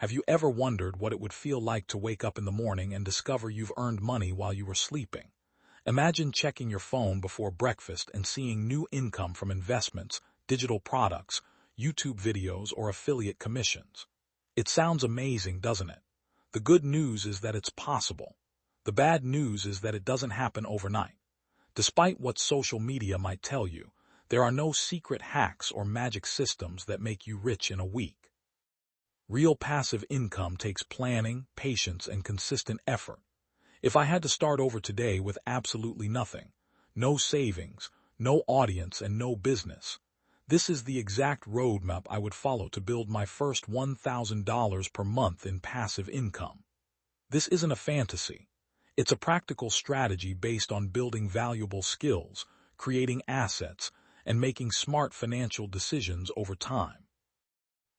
Have you ever wondered what it would feel like to wake up in the morning and discover you've earned money while you were sleeping? Imagine checking your phone before breakfast and seeing new income from investments, digital products, YouTube videos, or affiliate commissions. It sounds amazing, doesn't it? The good news is that it's possible. The bad news is that it doesn't happen overnight. Despite what social media might tell you, there are no secret hacks or magic systems that make you rich in a week. Real passive income takes planning, patience, and consistent effort. If I had to start over today with absolutely nothing, no savings, no audience, and no business, this is the exact roadmap I would follow to build my first $1,000 per month in passive income. This isn't a fantasy. It's a practical strategy based on building valuable skills, creating assets, and making smart financial decisions over time.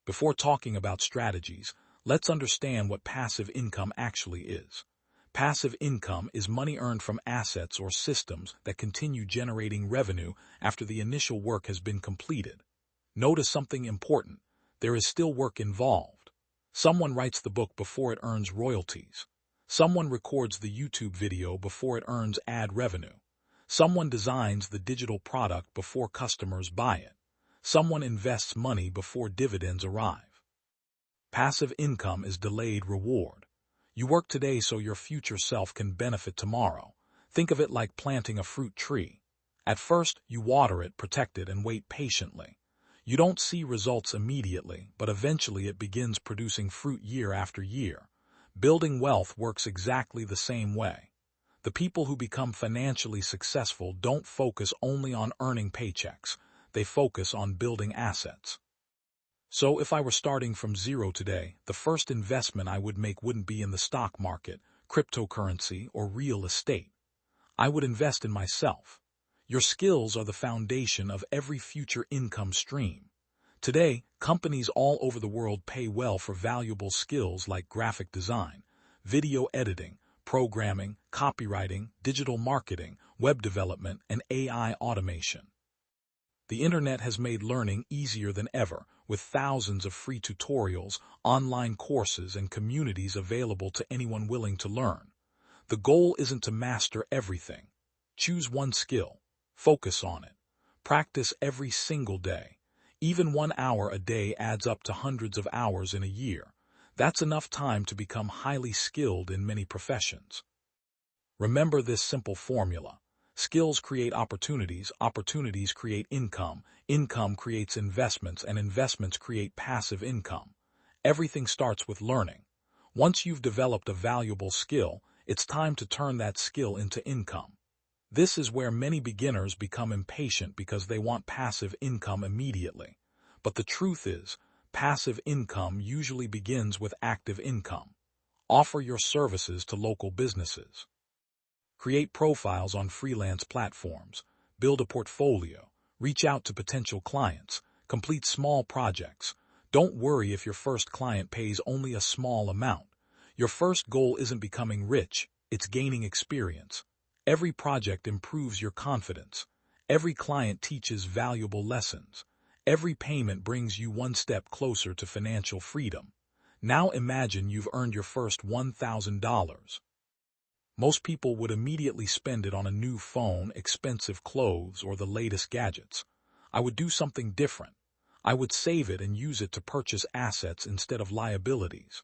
Before talking about strategies, let's understand what passive income actually is. Passive income is money earned from assets or systems that continue generating revenue after the initial work has been completed. Notice something important. There is still work involved. Someone writes the book before it earns royalties. Someone records the YouTube video before it earns ad revenue. Someone designs the digital product before customers buy it. Someone invests money before dividends arrive. Passive income is delayed reward. You work today so your future self can benefit tomorrow. Think of it like planting a fruit tree. At first, you water it, protect it, and wait patiently. You don't see results immediately, but eventually it begins producing fruit year after year. Building wealth works exactly the same way. The people who become financially successful don't focus only on earning paychecks. They focus on building assets. So if I were starting from zero today, the first investment I would make wouldn't be in the stock market, cryptocurrency, or real estate. I would invest in myself. Your skills are the foundation of every future income stream. Today, companies all over the world pay well for valuable skills like graphic design, video editing, programming, copywriting, digital marketing, web development, and AI automation. The internet has made learning easier than ever, with thousands of free tutorials, online courses, and communities available to anyone willing to learn. The goal isn't to master everything. Choose one skill. Focus on it. Practice every single day. Even 1 hour a day adds up to hundreds of hours in a year. That's enough time to become highly skilled in many professions. Remember this simple formula. Skills create opportunities, opportunities create income, income creates investments, and investments create passive income. Everything starts with learning. Once you've developed a valuable skill, it's time to turn that skill into income. This is where many beginners become impatient because they want passive income immediately. But the truth is, passive income usually begins with active income. Offer your services to local businesses. Create profiles on freelance platforms, build a portfolio, reach out to potential clients, complete small projects. Don't worry if your first client pays only a small amount. Your first goal isn't becoming rich, it's gaining experience. Every project improves your confidence. Every client teaches valuable lessons. Every payment brings you one step closer to financial freedom. Now imagine you've earned your first $1,000. Most people would immediately spend it on a new phone, expensive clothes, or the latest gadgets. I would do something different. I would save it and use it to purchase assets instead of liabilities.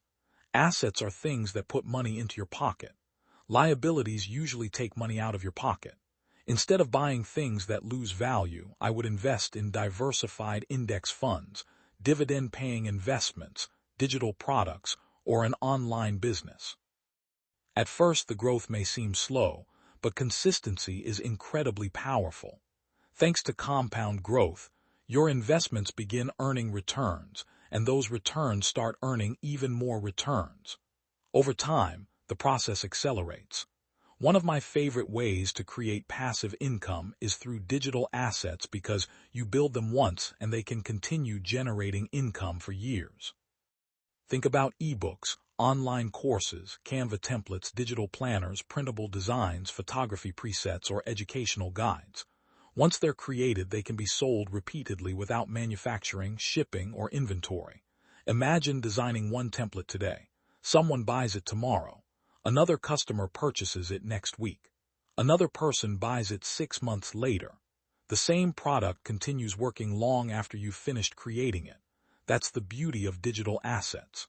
Assets are things that put money into your pocket. Liabilities usually take money out of your pocket. Instead of buying things that lose value, I would invest in diversified index funds, dividend-paying investments, digital products, or an online business. At first, the growth may seem slow, but consistency is incredibly powerful. Thanks to compound growth, your investments begin earning returns, and those returns start earning even more returns. Over time, the process accelerates. One of my favorite ways to create passive income is through digital assets because you build them once and they can continue generating income for years. Think about ebooks, online courses, Canva templates, digital planners, printable designs, photography presets, or educational guides. Once they're created, they can be sold repeatedly without manufacturing, shipping, or inventory. Imagine designing one template today. Someone buys it tomorrow. Another customer purchases it next week. Another person buys it 6 months later. The same product continues working long after you've finished creating it. That's the beauty of digital assets.